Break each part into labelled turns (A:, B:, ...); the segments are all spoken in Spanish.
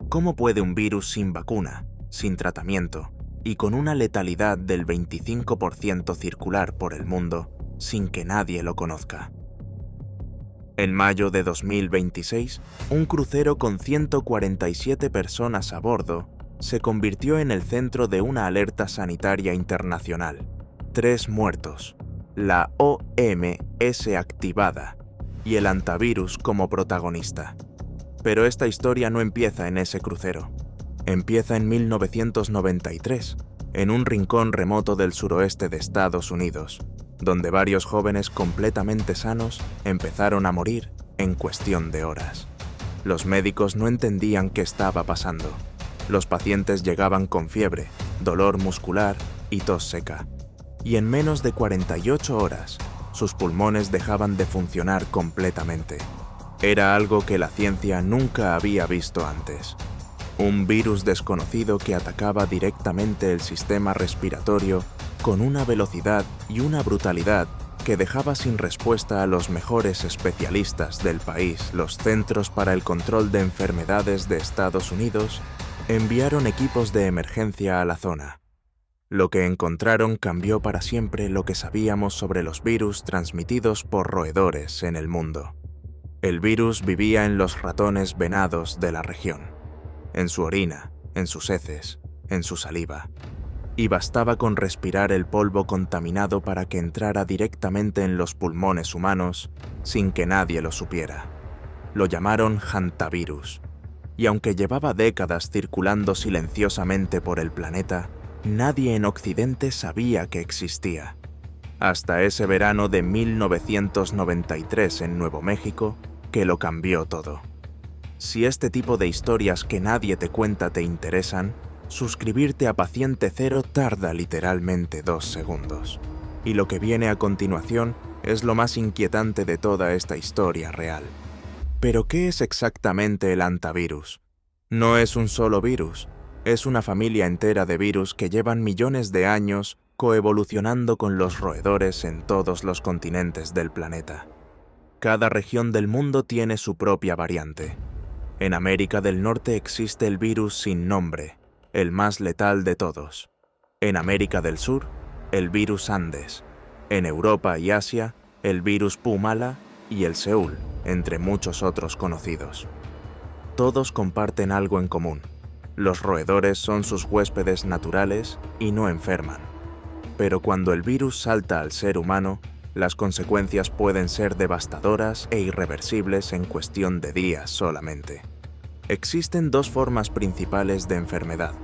A: ¿Cómo puede un virus sin vacuna, sin tratamiento y con una letalidad del 25% circular por el mundo sin que nadie lo conozca? En mayo de 2026, un crucero con 147 personas a bordo se convirtió en el centro de una alerta sanitaria internacional. 3 muertos, la OMS activada y el antivirus como protagonista. Pero esta historia no empieza en ese crucero. Empieza en 1993, en un rincón remoto del suroeste de Estados Unidos, donde varios jóvenes completamente sanos empezaron a morir en cuestión de horas. Los médicos no entendían qué estaba pasando. Los pacientes llegaban con fiebre, dolor muscular y tos seca. Y en menos de 48 horas, sus pulmones dejaban de funcionar completamente. Era algo que la ciencia nunca había visto antes. Un virus desconocido que atacaba directamente el sistema respiratorio con una velocidad y una brutalidad que dejaba sin respuesta a los mejores especialistas del país. Los Centros para el Control de Enfermedades de Estados Unidos enviaron equipos de emergencia a la zona. Lo que encontraron cambió para siempre lo que sabíamos sobre los virus transmitidos por roedores en el mundo. El virus vivía en los ratones venados de la región, en su orina, en sus heces, en su saliva, y bastaba con respirar el polvo contaminado para que entrara directamente en los pulmones humanos sin que nadie lo supiera. Lo llamaron hantavirus, y aunque llevaba décadas circulando silenciosamente por el planeta, nadie en Occidente sabía que existía. Hasta ese verano de 1993 en Nuevo México, que lo cambió todo. Si este tipo de historias que nadie te cuenta te interesan, suscribirte a Paciente Cero tarda literalmente 2 segundos. Y lo que viene a continuación es lo más inquietante de toda esta historia real. ¿Pero qué es exactamente el hantavirus? No es un solo virus, es una familia entera de virus que llevan millones de años coevolucionando con los roedores en todos los continentes del planeta. Cada región del mundo tiene su propia variante. En América del Norte existe el virus sin nombre, el más letal de todos. En América del Sur, el virus Andes. En Europa y Asia, el virus Pumala y el Seúl, entre muchos otros conocidos. Todos comparten algo en común. Los roedores son sus huéspedes naturales y no enferman. Pero cuando el virus salta al ser humano, las consecuencias pueden ser devastadoras e irreversibles en cuestión de días solamente. Existen 2 formas principales de enfermedad: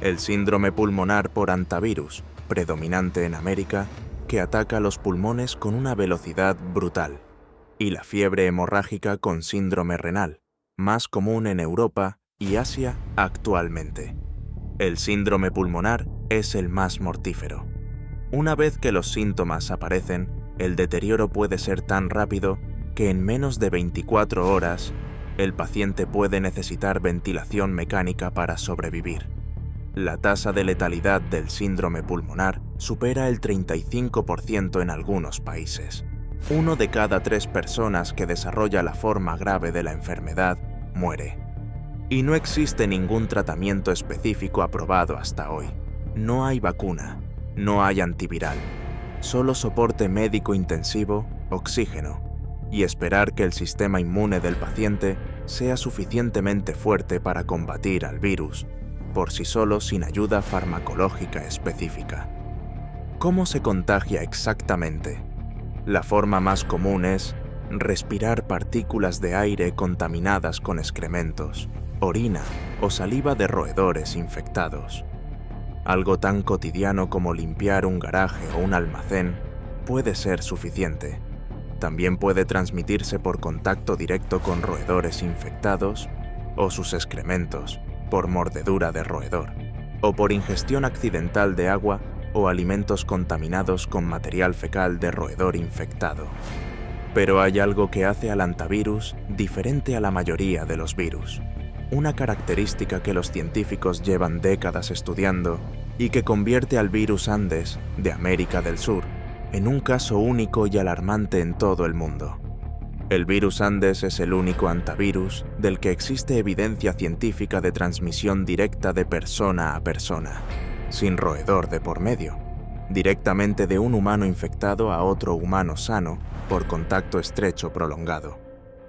A: el síndrome pulmonar por hantavirus, predominante en América, que ataca los pulmones con una velocidad brutal, y la fiebre hemorrágica con síndrome renal, más común en Europa y Asia actualmente. El síndrome pulmonar es el más mortífero. Una vez que los síntomas aparecen, el deterioro puede ser tan rápido que en menos de 24 horas el paciente puede necesitar ventilación mecánica para sobrevivir. La tasa de letalidad del síndrome pulmonar supera el 35% en algunos países. 1 de cada 3 personas que desarrolla la forma grave de la enfermedad muere. Y no existe ningún tratamiento específico aprobado hasta hoy. No hay vacuna, no hay antiviral, solo soporte médico intensivo, oxígeno, y esperar que el sistema inmune del paciente sea suficientemente fuerte para combatir al virus, por sí solo sin ayuda farmacológica específica. ¿Cómo se contagia exactamente? La forma más común es respirar partículas de aire contaminadas con excrementos, orina o saliva de roedores infectados. Algo tan cotidiano como limpiar un garaje o un almacén puede ser suficiente. También puede transmitirse por contacto directo con roedores infectados o sus excrementos, por mordedura de roedor, o por ingestión accidental de agua o alimentos contaminados con material fecal de roedor infectado. Pero hay algo que hace al hantavirus diferente a la mayoría de los virus. Una característica que los científicos llevan décadas estudiando y que convierte al virus Andes, de América del Sur, en un caso único y alarmante en todo el mundo. El virus Andes es el único hantavirus del que existe evidencia científica de transmisión directa de persona a persona, sin roedor de por medio, directamente de un humano infectado a otro humano sano por contacto estrecho prolongado.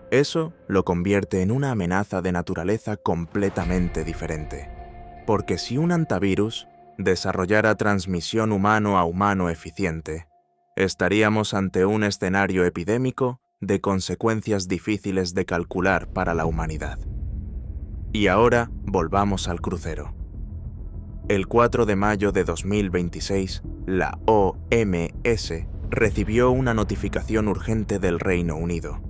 A: Eso lo convierte en una amenaza de naturaleza completamente diferente, porque si un hantavirus desarrollara transmisión humano a humano eficiente, estaríamos ante un escenario epidémico de consecuencias difíciles de calcular para la humanidad. Y ahora volvamos al crucero. El 4 de mayo de 2026, la OMS recibió una notificación urgente del Reino Unido.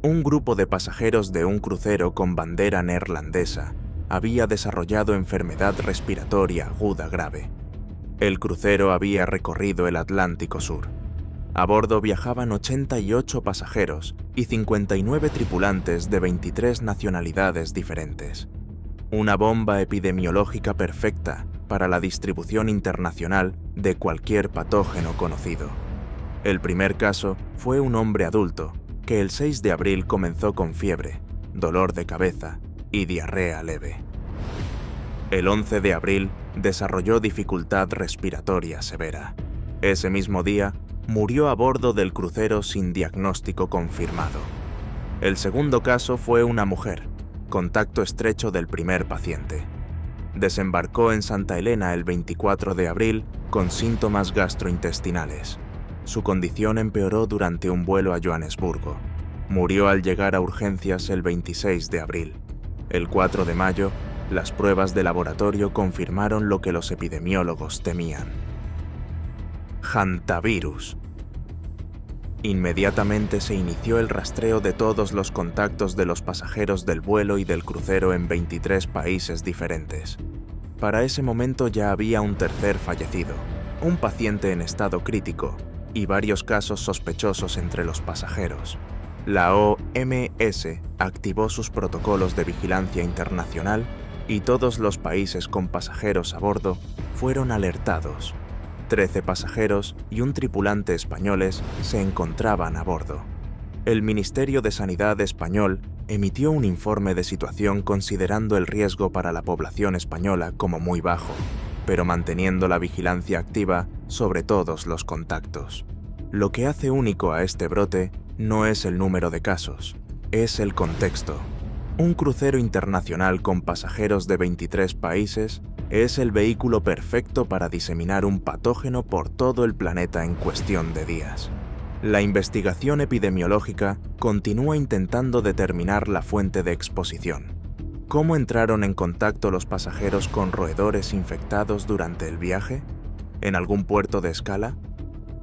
A: Un grupo de pasajeros de un crucero con bandera neerlandesa había desarrollado enfermedad respiratoria aguda grave. El crucero había recorrido el Atlántico Sur. A bordo viajaban 88 pasajeros y 59 tripulantes de 23 nacionalidades diferentes. Una bomba epidemiológica perfecta para la distribución internacional de cualquier patógeno conocido. El primer caso fue un hombre adulto que el 6 de abril comenzó con fiebre, dolor de cabeza y diarrea leve. El 11 de abril desarrolló dificultad respiratoria severa. Ese mismo día, murió a bordo del crucero sin diagnóstico confirmado. El segundo caso fue una mujer, contacto estrecho del primer paciente. Desembarcó en Santa Elena el 24 de abril con síntomas gastrointestinales. Su condición empeoró durante un vuelo a Johannesburgo. Murió al llegar a urgencias el 26 de abril. El 4 de mayo, las pruebas de laboratorio confirmaron lo que los epidemiólogos temían. Hantavirus. Inmediatamente se inició el rastreo de todos los contactos de los pasajeros del vuelo y del crucero en 23 países diferentes. Para ese momento ya había un tercer fallecido, un paciente en estado crítico y varios casos sospechosos entre los pasajeros. La OMS activó sus protocolos de vigilancia internacional y todos los países con pasajeros a bordo fueron alertados. 13 pasajeros y un tripulante españoles se encontraban a bordo. El Ministerio de Sanidad español emitió un informe de situación considerando el riesgo para la población española como muy bajo, pero manteniendo la vigilancia activa sobre todos los contactos. Lo que hace único a este brote no es el número de casos, es el contexto. Un crucero internacional con pasajeros de 23 países es el vehículo perfecto para diseminar un patógeno por todo el planeta en cuestión de días. La investigación epidemiológica continúa intentando determinar la fuente de exposición. ¿Cómo entraron en contacto los pasajeros con roedores infectados durante el viaje? ¿En algún puerto de escala?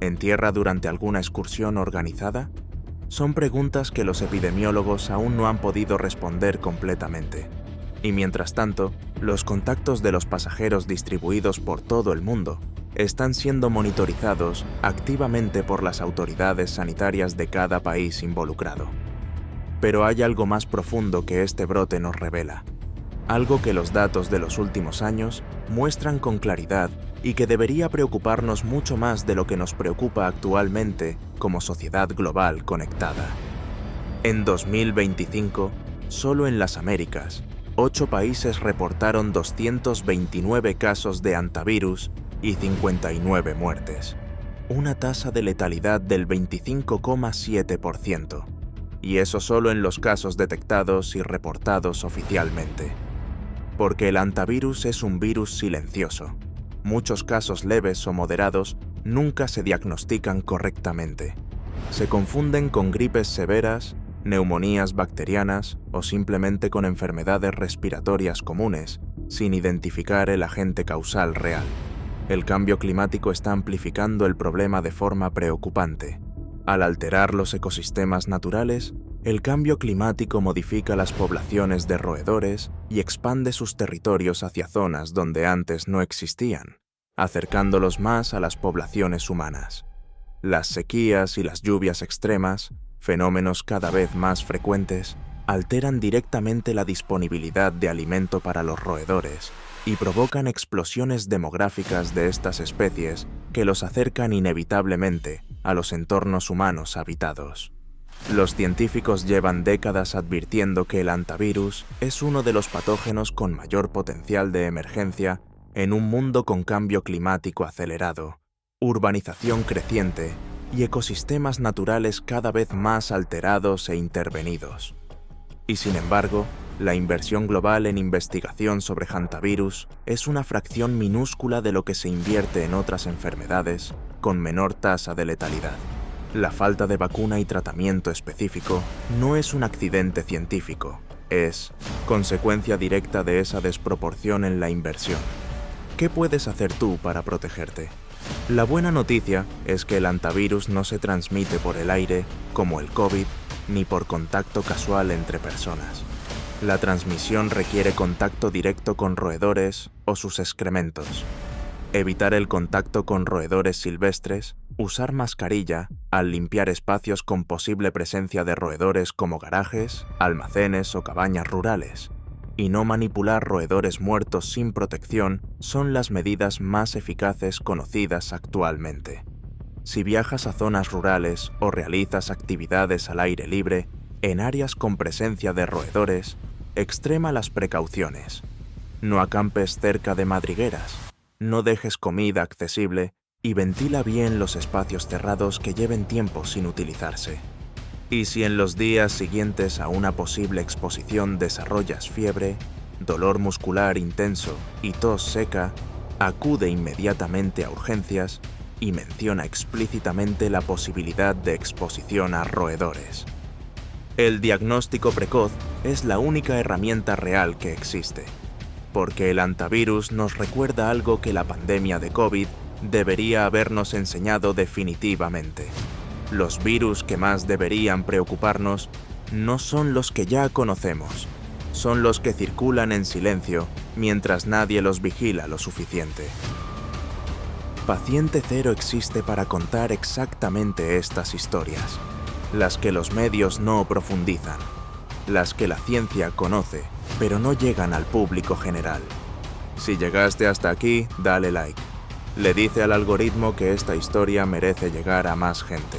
A: ¿En tierra durante alguna excursión organizada? Son preguntas que los epidemiólogos aún no han podido responder completamente. Y mientras tanto, los contactos de los pasajeros distribuidos por todo el mundo están siendo monitorizados activamente por las autoridades sanitarias de cada país involucrado. Pero hay algo más profundo que este brote nos revela, algo que los datos de los últimos años muestran con claridad y que debería preocuparnos mucho más de lo que nos preocupa actualmente como sociedad global conectada. En 2025, solo en las Américas, 8 países reportaron 229 casos de hantavirus y 59 muertes, una tasa de letalidad del 25,7%, y eso solo en los casos detectados y reportados oficialmente. Porque el hantavirus es un virus silencioso. Muchos casos leves o moderados nunca se diagnostican correctamente. Se confunden con gripes severas, neumonías bacterianas o simplemente con enfermedades respiratorias comunes, sin identificar el agente causal real. El cambio climático está amplificando el problema de forma preocupante. Al alterar los ecosistemas naturales, el cambio climático modifica las poblaciones de roedores y expande sus territorios hacia zonas donde antes no existían, acercándolos más a las poblaciones humanas. Las sequías y las lluvias extremas, fenómenos cada vez más frecuentes, alteran directamente la disponibilidad de alimento para los roedores y provocan explosiones demográficas de estas especies que los acercan inevitablemente a los entornos humanos habitados. Los científicos llevan décadas advirtiendo que el hantavirus es uno de los patógenos con mayor potencial de emergencia en un mundo con cambio climático acelerado, urbanización creciente y ecosistemas naturales cada vez más alterados e intervenidos. Y sin embargo, la inversión global en investigación sobre hantavirus es una fracción minúscula de lo que se invierte en otras enfermedades con menor tasa de letalidad. La falta de vacuna y tratamiento específico no es un accidente científico, es consecuencia directa de esa desproporción en la inversión. ¿Qué puedes hacer tú para protegerte? La buena noticia es que el hantavirus no se transmite por el aire, como el COVID, ni por contacto casual entre personas. La transmisión requiere contacto directo con roedores o sus excrementos. Evitar el contacto con roedores silvestres, usar mascarilla al limpiar espacios con posible presencia de roedores como garajes, almacenes o cabañas rurales, y no manipular roedores muertos sin protección son las medidas más eficaces conocidas actualmente. Si viajas a zonas rurales o realizas actividades al aire libre, en áreas con presencia de roedores, extrema las precauciones. No acampes cerca de madrigueras, no dejes comida accesible y ventila bien los espacios cerrados que lleven tiempo sin utilizarse. Y si en los días siguientes a una posible exposición desarrollas fiebre, dolor muscular intenso y tos seca, acude inmediatamente a urgencias y menciona explícitamente la posibilidad de exposición a roedores. El diagnóstico precoz es la única herramienta real que existe, porque el hantavirus nos recuerda algo que la pandemia de COVID debería habernos enseñado definitivamente. Los virus que más deberían preocuparnos no son los que ya conocemos, son los que circulan en silencio mientras nadie los vigila lo suficiente. Paciente Cero existe para contar exactamente estas historias, las que los medios no profundizan, las que la ciencia conoce, pero no llegan al público general. Si llegaste hasta aquí, dale like. Le dice al algoritmo que esta historia merece llegar a más gente.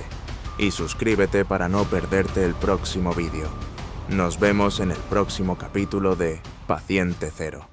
A: Y suscríbete para no perderte el próximo vídeo. Nos vemos en el próximo capítulo de Paciente Cero.